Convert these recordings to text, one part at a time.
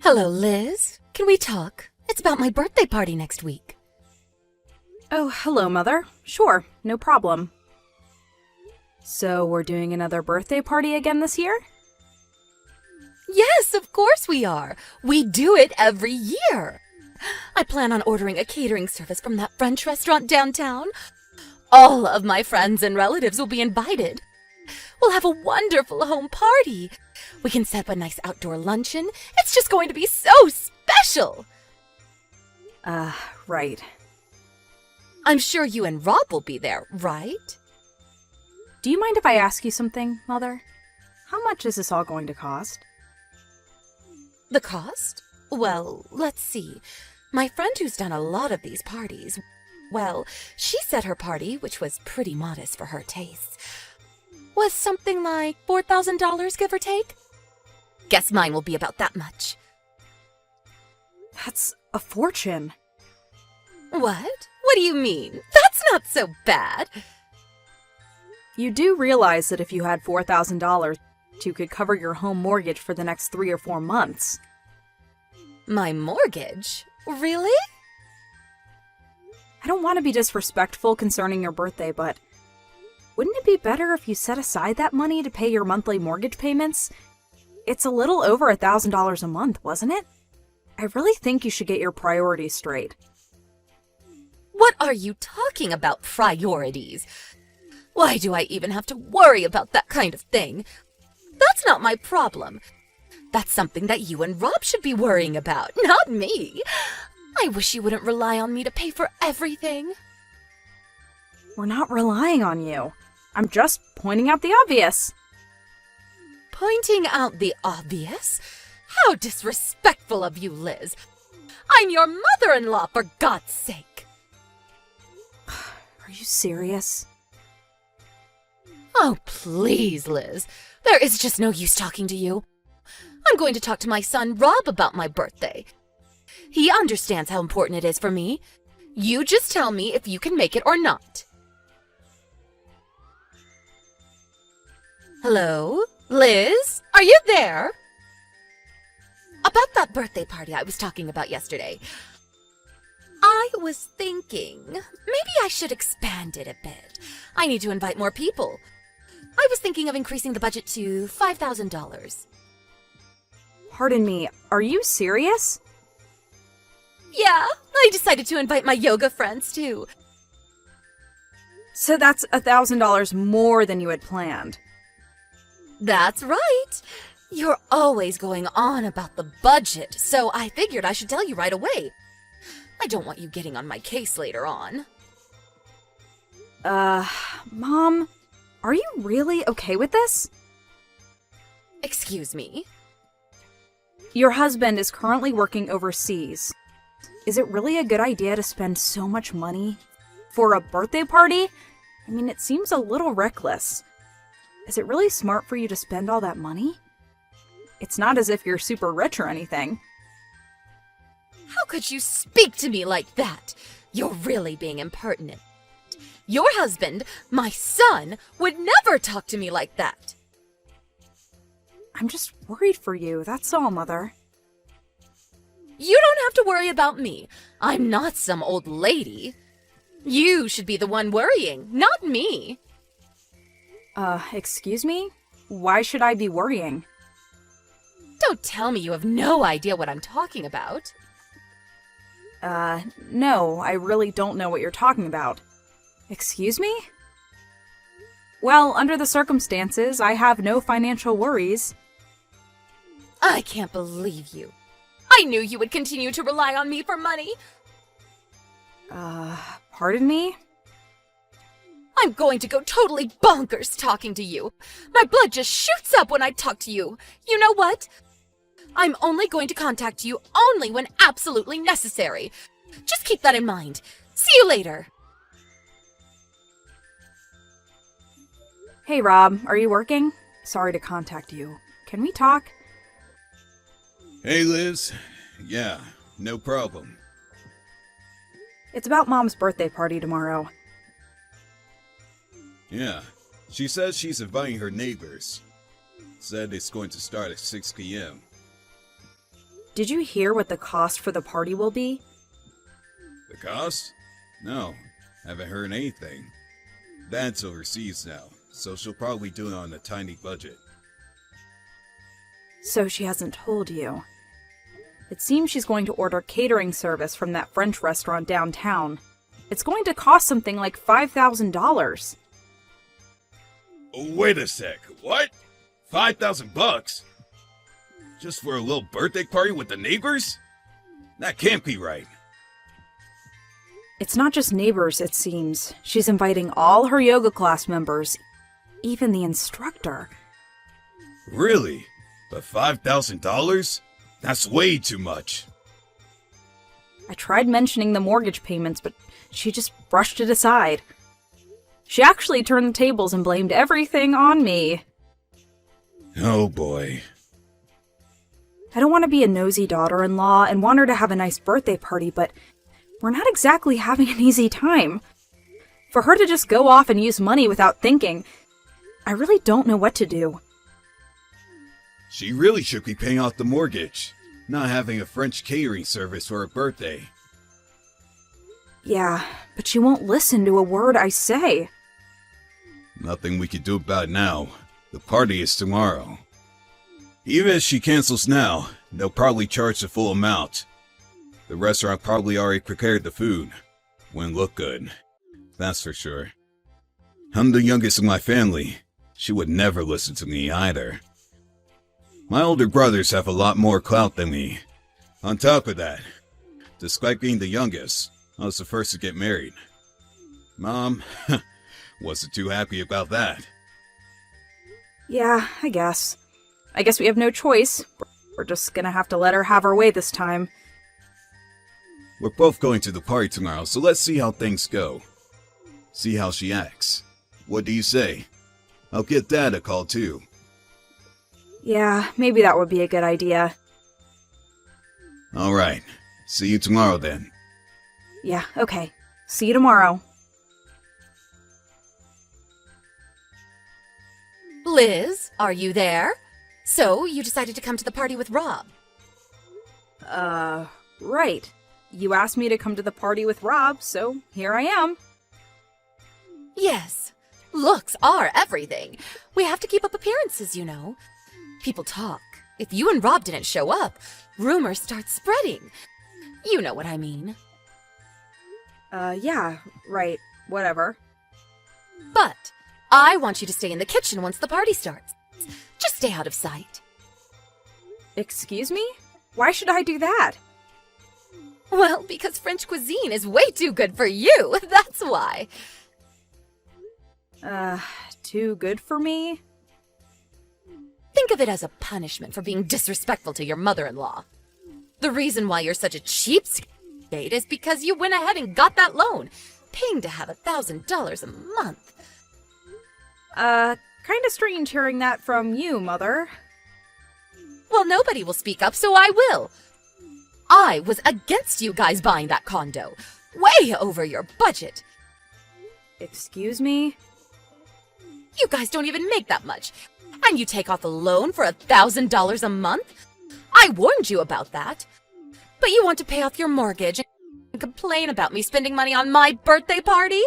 Hello, Liz. Can we talk? It's about my birthday party next week. Oh, hello, Mother. Sure, no problem. So, we're doing another birthday party again this year? Yes, of course we are. We do it every year. I plan on ordering a catering service from that French restaurant downtown. All of my friends and relatives will be invited. We'll have a wonderful home party. We can set up a nice outdoor luncheon. It's just going to be so special. Right. I'm sure you and Rob will be there, right? Do you mind if I ask you something, Mother? How much is this all going to cost? The cost? Well, let's see. My friend who's done a lot of these parties, well, she said her party, which was pretty modest for her tastes, was something like $4,000, give or take. Guess mine will be about that much. That's a fortune. What? What do you mean? That's not so bad. You do realize that if you had $4,000, you could cover your home mortgage for the next 3 or 4 months. My mortgage? Really? I don't want to be disrespectful concerning your birthday, but wouldn't it be better if you set aside that money to pay your monthly mortgage payments? It's a little over $1,000 a month, wasn't it? I really think you should get your priorities straight. What are you talking about, priorities? Why do I even have to worry about that kind of thing? That's not my problem. That's something that you and Rob should be worrying about, not me. I wish you wouldn't rely on me to pay for everything. We're not relying on you. I'm just pointing out the obvious. Pointing out the obvious? How disrespectful of you, Liz. I'm your mother-in-law, for God's sake. Are you serious? Oh, please, Liz. There is just no use talking to you. I'm going to talk to my son, Rob, about my birthday. He understands how important it is for me. You just tell me if you can make it or not. Hello? Liz? Are you there? About that birthday party I was talking about yesterday. I was thinking, maybe I should expand it a bit. I need to invite more people. I was thinking of increasing the budget to $5,000. Pardon me, are you serious? Yeah, I decided to invite my yoga friends too. So that's $1,000 more than you had planned. That's right. You're always going on about the budget, so I figured I should tell you right away. I don't want you getting on my case later on. Mom, are you really okay with this? Excuse me? Your husband is currently working overseas. Is it really a good idea to spend so much money for a birthday party? I mean, it seems a little reckless. Is it really smart for you to spend all that money? It's not as if you're super rich or anything. How could you speak to me like that? You're really being impertinent. Your husband, my son, would never talk to me like that. I'm just worried for you, that's all, Mother. You don't have to worry about me. I'm not some old lady. You should be the one worrying, not me. Excuse me? Why should I be worrying? Don't tell me you have no idea what I'm talking about. No, I really don't know what you're talking about. Excuse me? Well, under the circumstances, I have no financial worries. I can't believe you. I knew you would continue to rely on me for money. Pardon me? I'm going to go totally bonkers talking to you. My blood just shoots up when I talk to you. You know what? I'm only going to contact you only when absolutely necessary. Just keep that in mind. See you later. Hey, Rob, are you working? Sorry to contact you. Can we talk? Hey, Liz. Yeah, no problem. It's about Mom's birthday party tomorrow. Yeah, she says she's inviting her neighbors. Said it's going to start at 6 p.m. did you hear what the cost for the party will be? The cost? No, haven't heard anything. Dad's overseas now, so she'll probably do it on a tiny budget. So she hasn't told you. It seems she's going to order catering service from that French restaurant downtown. It's going to cost something like $5,000. Wait a sec, what? $5,000? Just for a little birthday party with the neighbors? That can't be right. It's not just neighbors, it seems. She's inviting all her yoga class members, even the instructor. Really? But $5,000? That's way too much. I tried mentioning the mortgage payments, but she just brushed it aside. She actually turned the tables and blamed everything on me. Oh boy. I don't want to be a nosy daughter-in-law and want her to have a nice birthday party, but we're not exactly having an easy time. For her to just go off and use money without thinking, I really don't know what to do. She really should be paying off the mortgage, not having a French catering service for her birthday. Yeah, but she won't listen to a word I say. Nothing we can do about it now. The party is tomorrow. Even if she cancels now, they'll probably charge the full amount. The restaurant probably already prepared the food. Wouldn't look good. That's for sure. I'm the youngest of my family. She would never listen to me either. My older brothers have a lot more clout than me. On top of that, despite being the youngest, I was the first to get married. Mom wasn't too happy about that. Yeah, I guess. I guess we have no choice. We're just gonna have to let her have her way this time. We're both going to the party tomorrow, so let's see how things go. See how she acts. What do you say? I'll get Dad a call too. Yeah, maybe that would be a good idea. Alright, see you tomorrow then. Yeah, okay. See you tomorrow. Liz, are you there? So, you decided to come to the party with Rob. Right. You asked me to come to the party with Rob, so here I am. Yes. Looks are everything. We have to keep up appearances, you know. People talk. If you and Rob didn't show up, rumors start spreading. You know what I mean. Yeah, right. Whatever. But I want you to stay in the kitchen once the party starts. Just stay out of sight. Excuse me? Why should I do that? Well, because French cuisine is way too good for you. That's why. Too good for me? Think of it as a punishment for being disrespectful to your mother-in-law. The reason why you're such a cheapskate is because you went ahead and got that loan, paying to have $1,000 a month. Kinda strange hearing that from you, Mother. Well, nobody will speak up, so I will. I was against you guys buying that condo. Way over your budget. Excuse me? You guys don't even make that much. And you take off a loan for $1,000 a month? I warned you about that. But you want to pay off your mortgage and complain about me spending money on my birthday party?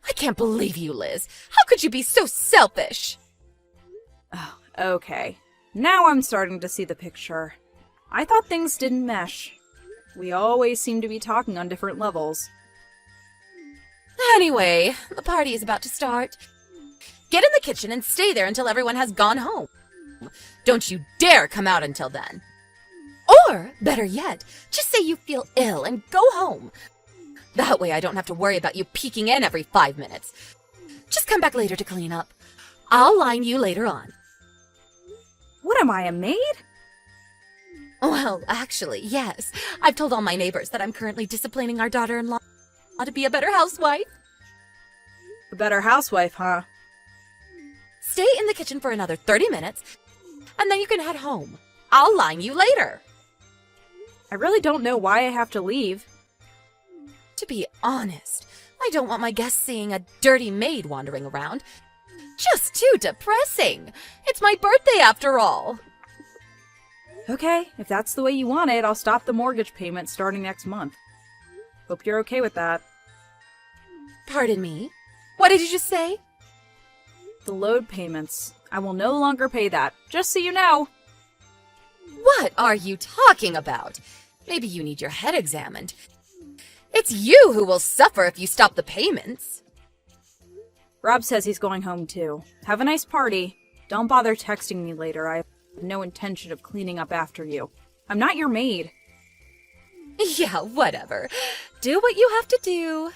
I can't believe you, Liz. How could you be so selfish? Oh, okay. Now I'm starting to see the picture. I thought things didn't mesh. We always seem to be talking on different levels. Anyway, the party is about to start. Get in the kitchen and stay there until everyone has gone home. Don't you dare come out until then. Or, better yet, just say you feel ill and go home. That way I don't have to worry about you peeking in every 5 minutes. Just come back later to clean up. I'll line you later on. What am I, a maid? Well, actually, yes. I've told all my neighbors that I'm currently disciplining our daughter-in-law to be a better housewife. A better housewife, huh? Stay in the kitchen for another 30 minutes, and then you can head home. I'll line you later. I really don't know why I have to leave. To be honest, I don't want my guests seeing a dirty maid wandering around. Just too depressing. It's my birthday after all. Okay, if that's the way you want it, I'll stop the mortgage payment starting next month. Hope you're okay with that. Pardon me? What did you just say? The load payments. I will no longer pay that, just so you know. What are you talking about? Maybe you need your head examined. It's you who will suffer if you stop the payments. Rob says he's going home too. Have a nice party. Don't bother texting me later. I have no intention of cleaning up after you. I'm not your maid. Yeah, whatever. Do what you have to do.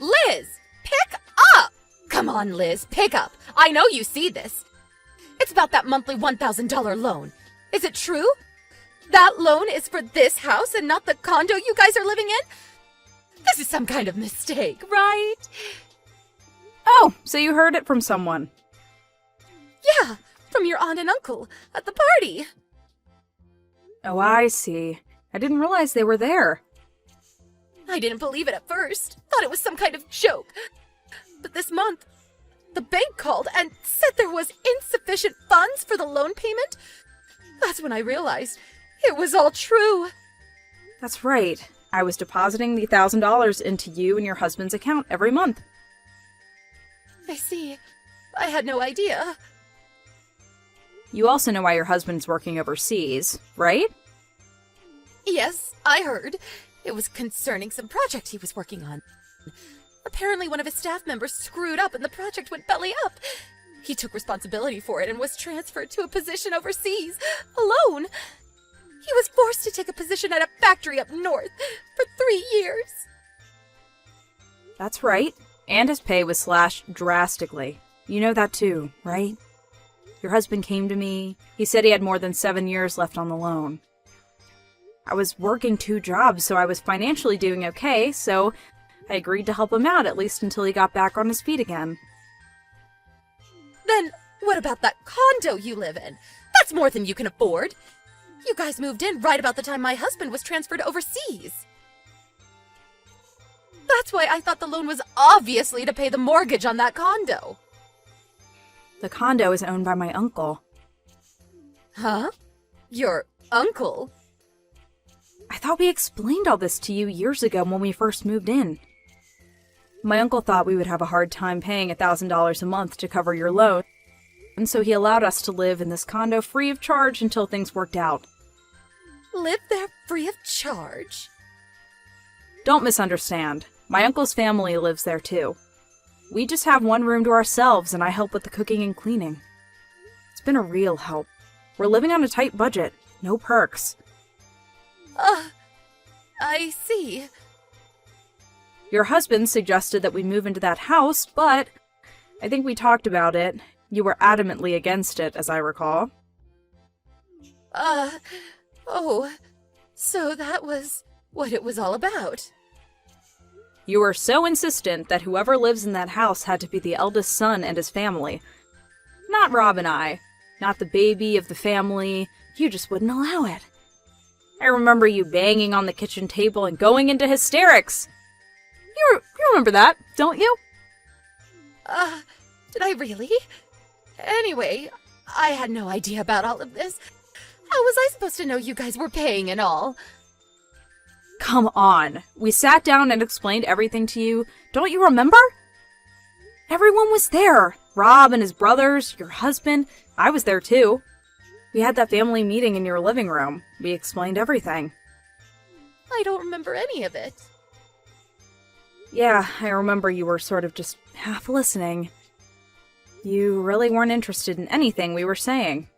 Liz, pick up! Come on, Liz, pick up. I know you see this. It's about that monthly $1,000 loan. Is it true? That loan is for this house and not the condo you guys are living in? This is some kind of mistake, right? Oh, so you heard it from someone. Yeah, from your aunt and uncle at the party. Oh, I see. I didn't realize they were there. I didn't believe it at first. Thought it was some kind of joke. But this month, the bank called and said there was insufficient funds for the loan payment. That's when I realized it was all true. That's right. I was depositing the $1,000 into you and your husband's account every month. I see. I had no idea. You also know why your husband's working overseas, right? Yes, I heard. It was concerning some project he was working on. Apparently one of his staff members screwed up and the project went belly up. He took responsibility for it and was transferred to a position overseas, alone. He was forced to take a position at a factory up north for 3 years. That's right. And his pay was slashed drastically. You know that too, right? Your husband came to me. He said he had more than 7 years left on the loan. I was working 2 jobs, so I was financially doing okay, so I agreed to help him out at least until he got back on his feet again. Then what about that condo you live in? That's more than you can afford. You guys moved in right about the time my husband was transferred overseas. That's why I thought the loan was obviously to pay the mortgage on that condo. The condo is owned by my uncle. Huh? Your uncle? I thought we explained all this to you years ago when we first moved in. My uncle thought we would have a hard time paying $1,000 a month to cover your loan, and so he allowed us to live in this condo free of charge until things worked out. Live there free of charge? Don't misunderstand. My uncle's family lives there too. We just have one room to ourselves, and I help with the cooking and cleaning. It's been a real help. We're living on a tight budget, no perks. I see. Your husband suggested that we move into that house, but I think we talked about it. You were adamantly against it, as I recall. Oh, so that was what it was all about. You were so insistent that whoever lives in that house had to be the eldest son and his family. Not Rob and I. Not the baby of the family. You just wouldn't allow it. I remember you banging on the kitchen table and going into hysterics. You remember that, don't you? Did I really? Anyway, I had no idea about all of this. How was I supposed to know you guys were paying and all? Come on. We sat down and explained everything to you. Don't you remember? Everyone was there. Rob and his brothers, your husband. I was there too. We had that family meeting in your living room. We explained everything. I don't remember any of it. Yeah, I remember you were sort of just half listening. You really weren't interested in anything we were saying.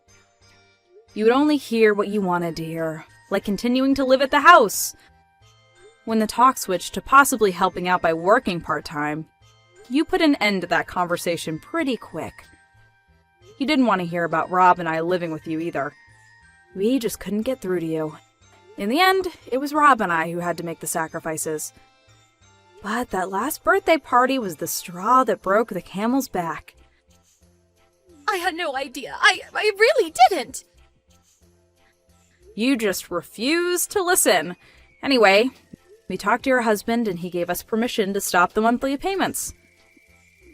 You would only hear what you wanted to hear, like continuing to live at the house. When the talk switched to possibly helping out by working part-time, you put an end to that conversation pretty quick. You didn't want to hear about Rob and I living with you either. We just couldn't get through to you. In the end, it was Rob and I who had to make the sacrifices. But that last birthday party was the straw that broke the camel's back. I had no idea. I really didn't. You just refused to listen. Anyway, we talked to your husband and he gave us permission to stop the monthly payments.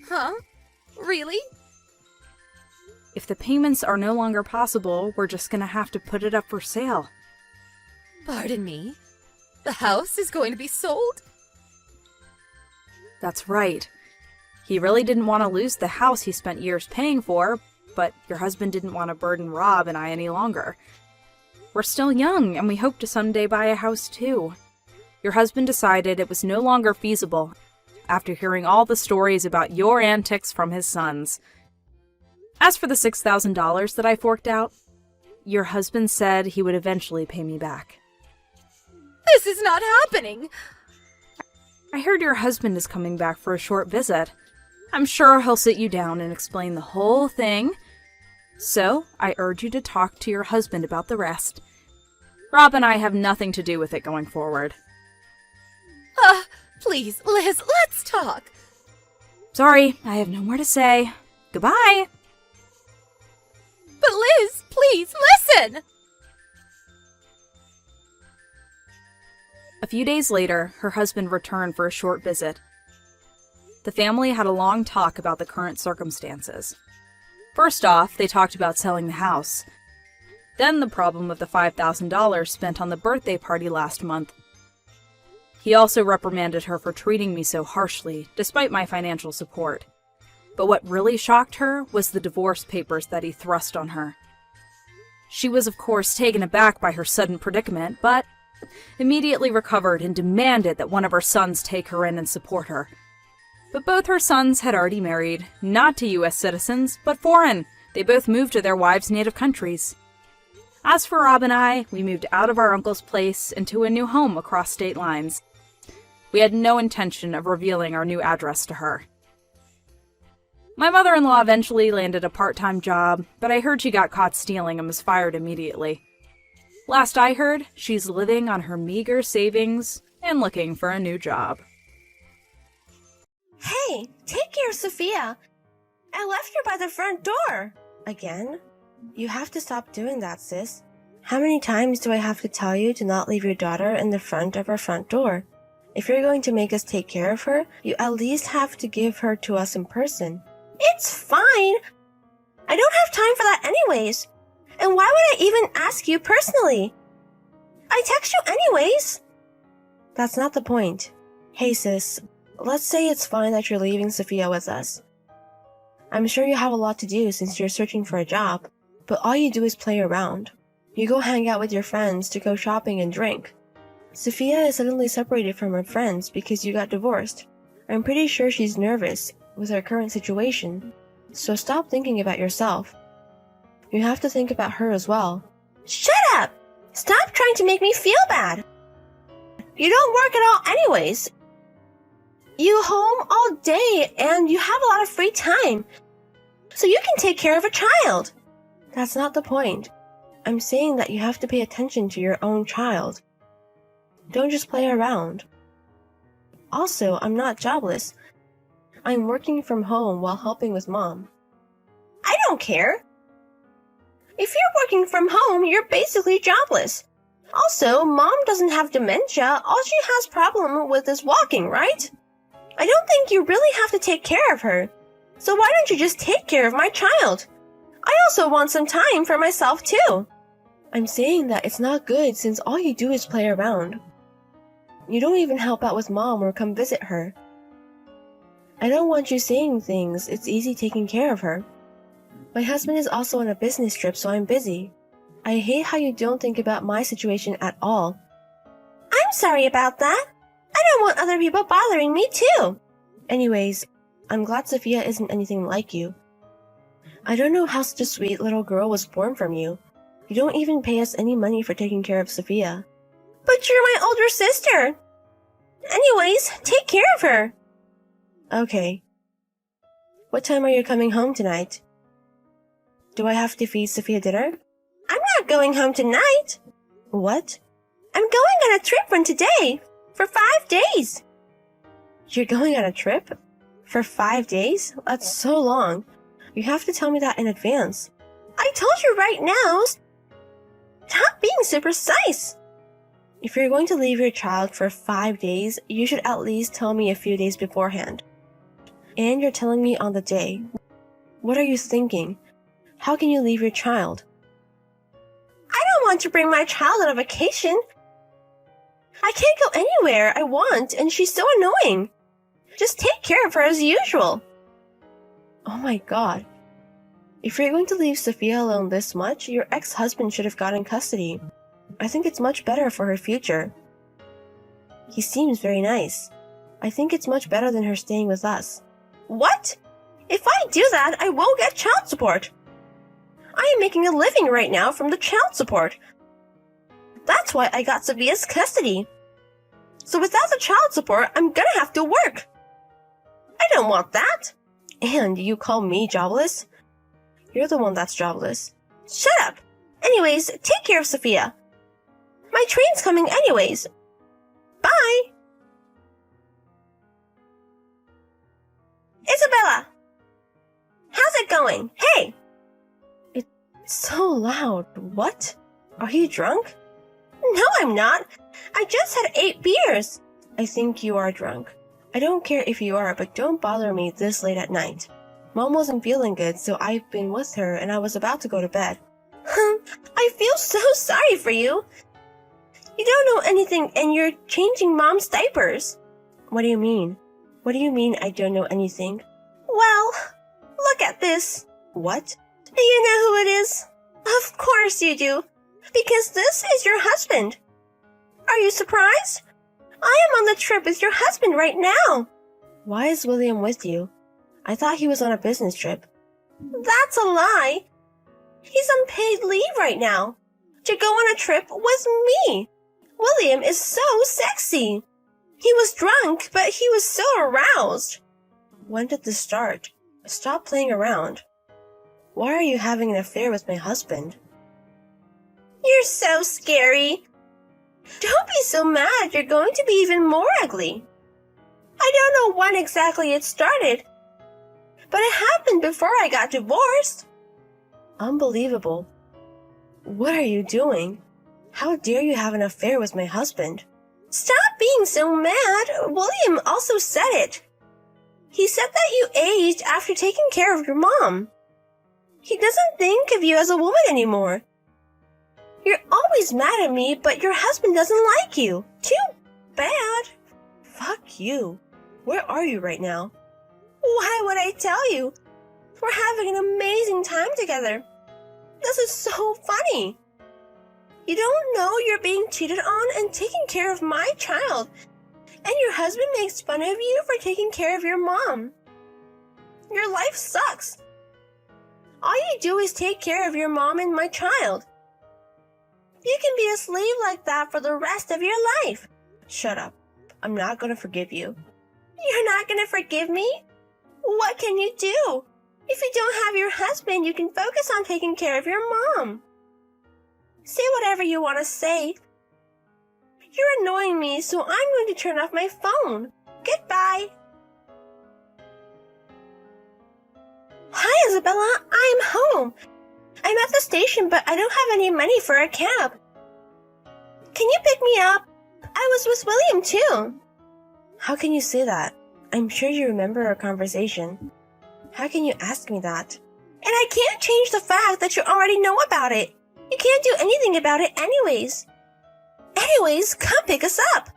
Huh? Really? If the payments are no longer possible, we're just gonna have to put it up for sale. Pardon me? The house is going to be sold? That's right. He really didn't want to lose the house he spent years paying for, but your husband didn't want to burden Rob and I any longer. We're still young, and we hope to someday buy a house too. Your husband decided it was no longer feasible after hearing all the stories about your antics from his sons. As for the $6,000 that I forked out, your husband said he would eventually pay me back. This is not happening! I heard your husband is coming back for a short visit. I'm sure he'll sit you down and explain the whole thing. So, I urge you to talk to your husband about the rest. Rob and I have nothing to do with it going forward. Please, Liz, let's talk! Sorry, I have no more to say. Goodbye! But Liz, please, listen! A few days later, her husband returned for a short visit. The family had a long talk about the current circumstances. First off, they talked about selling the house. Then the problem of the $5,000 spent on the birthday party last month. He also reprimanded her for treating me so harshly, despite my financial support. But what really shocked her was the divorce papers that he thrust on her. She was, of course, taken aback by her sudden predicament, but immediately recovered and demanded that one of her sons take her in and support her. But both her sons had already married, not to U.S. citizens, but foreign. They both moved to their wives' native countries. As for Rob and I, we moved out of our uncle's place into a new home across state lines. We had no intention of revealing our new address to her. My mother-in-law eventually landed a part-time job, but I heard she got caught stealing and was fired immediately. Last I heard, she's living on her meager savings and looking for a new job. Hey, take care, Sophia. I left her by the front door. Again? You have to stop doing that, sis. How many times do I have to tell you to not leave your daughter in the front of our front door? If you're going to make us take care of her, you at least have to give her to us in person. It's fine. I don't have time for that anyways. And why would I even ask you personally? I text you anyways. That's not the point. Hey sis, let's say it's fine that you're leaving Sophia with us. I'm sure you have a lot to do since you're searching for a job, but all you do is play around. You go hang out with your friends to go shopping and drink. Sophia is suddenly separated from her friends because you got divorced. I'm pretty sure she's nervous with her current situation, so stop thinking about yourself. You have to think about her as well. Shut up! Stop trying to make me feel bad! You don't work at all anyways. You home all day and you have a lot of free time, so you can take care of a child. That's not the point. I'm saying that you have to pay attention to your own child. Don't just play around. Also, I'm not jobless. I'm working from home while helping with Mom. I don't care. If you're working from home, you're basically jobless. Also, Mom doesn't have dementia. All she has problem with is walking, right? I don't think you really have to take care of her. So why don't you just take care of my child? I also want some time for myself too. I'm saying that it's not good since all you do is play around. You don't even help out with Mom or come visit her. I don't want you saying things. It's easy taking care of her. My husband is also on a business trip, so I'm busy. I hate how you don't think about my situation at all. I'm sorry about that. I don't want other people bothering me too. Anyways, I'm glad Sophia isn't anything like you. I don't know how such a sweet little girl was born from you. You don't even pay us any money for taking care of Sophia. But you're my older sister. Anyways, take care of her. Okay. What time are you coming home tonight? Do I have to feed Sophia dinner? I'm not going home tonight. What? I'm going on a trip from today. For 5 days. You're going on a trip? For 5 days? That's so long. You have to tell me that in advance. I told you right now. Stop being so precise. If you're going to leave your child for 5 days, you should at least tell me a few days beforehand. And you're telling me on the day. What are you thinking? How can you leave your child? I don't want to bring my child on a vacation. I can't go anywhere I want, and she's so annoying. Just take care of her as usual. Oh my god. If you're going to leave Sophia alone this much, your ex-husband should have gotten custody. I think it's much better for her future. He seems very nice. I think it's much better than her staying with us. What? If I do that, I won't get child support. I am making a living right now from the child support. That's why I got Sophia's custody. So without the child support, I'm gonna have to work. I don't want that. And you call me jobless? You're the one that's jobless. Shut up. Anyways, take care of Sophia. My train's coming anyways. Bye. Isabella! How's it going? Hey! It's so loud. What? Are you drunk? No, I'm not. I just had 8 beers. I think you are drunk. I don't care if you are, but don't bother me this late at night. Mom wasn't feeling good, so I've been with her and I was about to go to bed. I feel so sorry for you. You don't know anything and you're changing Mom's diapers. What do you mean? What do you mean I don't know anything? Well, look at this. What? Do you know who it is? Of course you do. Because this is your husband. Are you surprised? I am on the trip with your husband right now. Why is William with you? I thought he was on a business trip. That's a lie. He's on paid leave right now to go on a trip with me. William is so sexy. He was drunk, but he was so aroused. When did this start? Stop playing around. Why are you having an affair with my husband? You're so scary. Don't be so mad. You're going to be even more ugly. I don't know when exactly it started, but it happened before I got divorced. Unbelievable. What are you doing? How dare you have an affair with my husband? Stop being so mad. William also said it. He said that you aged after taking care of your mom. He doesn't think of you as a woman anymore. You're always mad at me, but your husband doesn't like you. Too bad. Fuck you. Where are you right now? Why would I tell you? We're having an amazing time together. This is so funny. You don't know you're being cheated on and taking care of my child, and your husband makes fun of you for taking care of your mom. Your life sucks. All you do is take care of your mom and my child. You can be a slave like that for the rest of your life. Shut up. I'm not gonna forgive you. You're not gonna forgive me? What can you do? If you don't have your husband, you can focus on taking care of your mom. Say whatever you want to say. You're annoying me, so I'm going to turn off my phone. Goodbye. Hi, Isabella. I'm home. I'm at the station, but I don't have any money for a cab. Can you pick me up? I was with William, too. How can you say that? I'm sure you remember our conversation. How can you ask me that? And I can't change the fact that you already know about it. You can't do anything about it anyways. Anyways, come pick us up.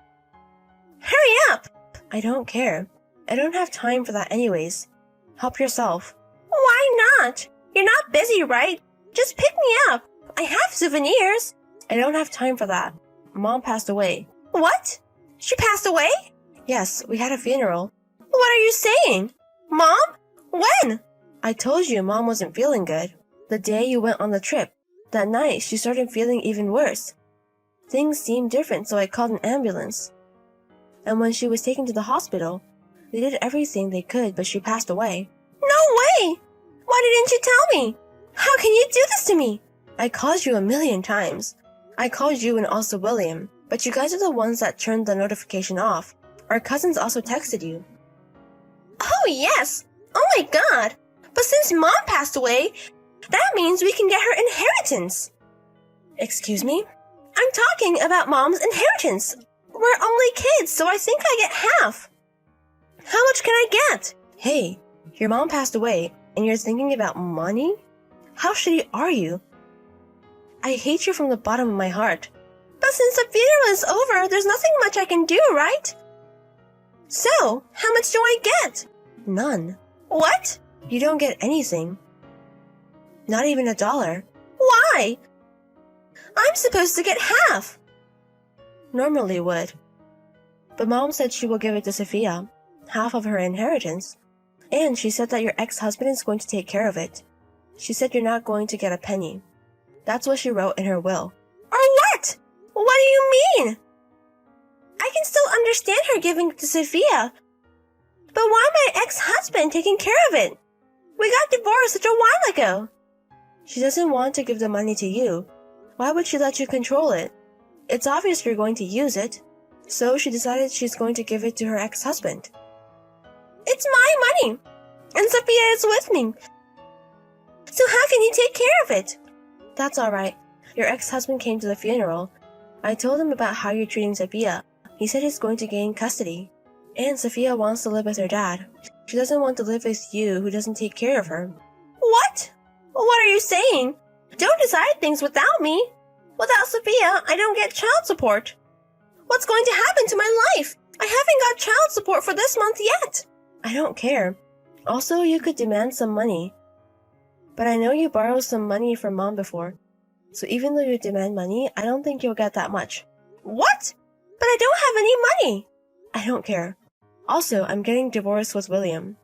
Hurry up. I don't care. I don't have time for that anyways. Help yourself. Why not? You're not busy, right? Just pick me up. I have souvenirs. I don't have time for that. Mom passed away. What? She passed away? Yes, we had a funeral. What are you saying? Mom? When? I told you Mom wasn't feeling good. The day you went on the trip. That night, she started feeling even worse. Things seemed different, so I called an ambulance. And when she was taken to the hospital, they did everything they could, but she passed away. No way! Why didn't you tell me? How can you do this to me? I called you a million times. I called you and also William, but you guys are the ones that turned the notification off. Our cousins also texted you. Oh yes! Oh my god! But since Mom passed away, that means we can get her inheritance. Excuse me? I'm talking about Mom's inheritance. We're only kids, so I think I get half. How much can I get? Hey, your mom passed away, and you're thinking about money? How shitty are you? I hate you from the bottom of my heart. But since the funeral is over, there's nothing much I can do, right? So, how much do I get? None. What? You don't get anything. Not even $1. Why? I'm supposed to get half. Normally would. But Mom said she will give it to Sophia, half of her inheritance. And she said that your ex-husband is going to take care of it. She said you're not going to get a penny. That's what she wrote in her will. Or what? What do you mean? I can still understand her giving it to Sophia. But why my ex-husband taking care of it? We got divorced such a while ago. She doesn't want to give the money to you. Why would she let you control it? It's obvious you're going to use it. So she decided she's going to give it to her ex-husband. It's my money, and Sophia is with me. So how can you take care of it? That's alright. Your ex-husband came to the funeral. I told him about how you're treating Sophia. He said he's going to gain custody. And Sophia wants to live with her dad. She doesn't want to live with you who doesn't take care of her. What? What are you saying? Don't decide things without me. Without Sophia, I don't get child support. What's going to happen to my life? I haven't got child support for this month yet. I don't care. Also, you could demand some money. But I know you borrowed some money from Mom before. So even though you demand money, I don't think you'll get that much. What? But I don't have any money. I don't care. Also, I'm getting divorced with William.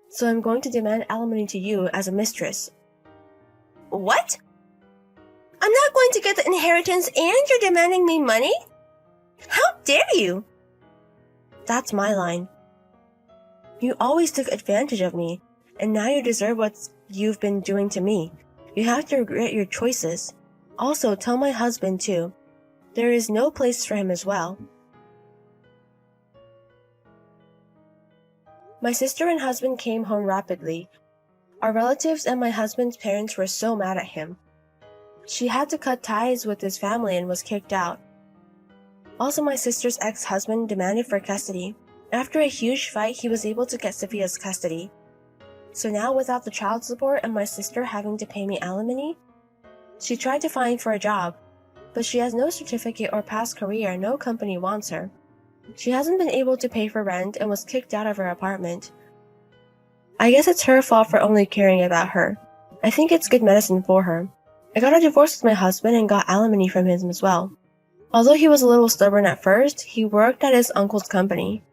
So I'm going to demand alimony to you as a mistress. What? I'm not going to get the inheritance and you're demanding me money? How dare you? That's my line. You always took advantage of me, and now you deserve what you've been doing to me. You have to regret your choices. Also, tell my husband too. There is no place for him as well. My sister and husband came home rapidly. Our relatives and my husband's parents were so mad at him. She had to cut ties with his family and was kicked out. Also, my sister's ex-husband demanded for custody. After a huge fight, he was able to get Sophia's custody. So now, without the child support and my sister having to pay me alimony, she tried to find for a job, but she has no certificate or past career. No company wants her. She hasn't been able to pay for rent and was kicked out of her apartment. I guess it's her fault for only caring about her. I think it's good medicine for her. I got a divorce with my husband and got alimony from him as well. Although he was a little stubborn at first, he worked at his uncle's company.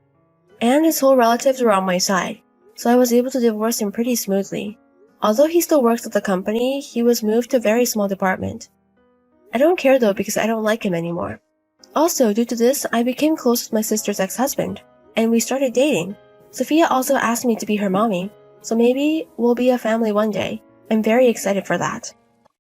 And his whole relatives were on my side, so I was able to divorce him pretty smoothly. Although he still works at the company, he was moved to a very small department. I don't care though because I don't like him anymore. Also, due to this, I became close with my sister's ex-husband, and we started dating. Sophia also asked me to be her mommy, so maybe we'll be a family one day. I'm very excited for that.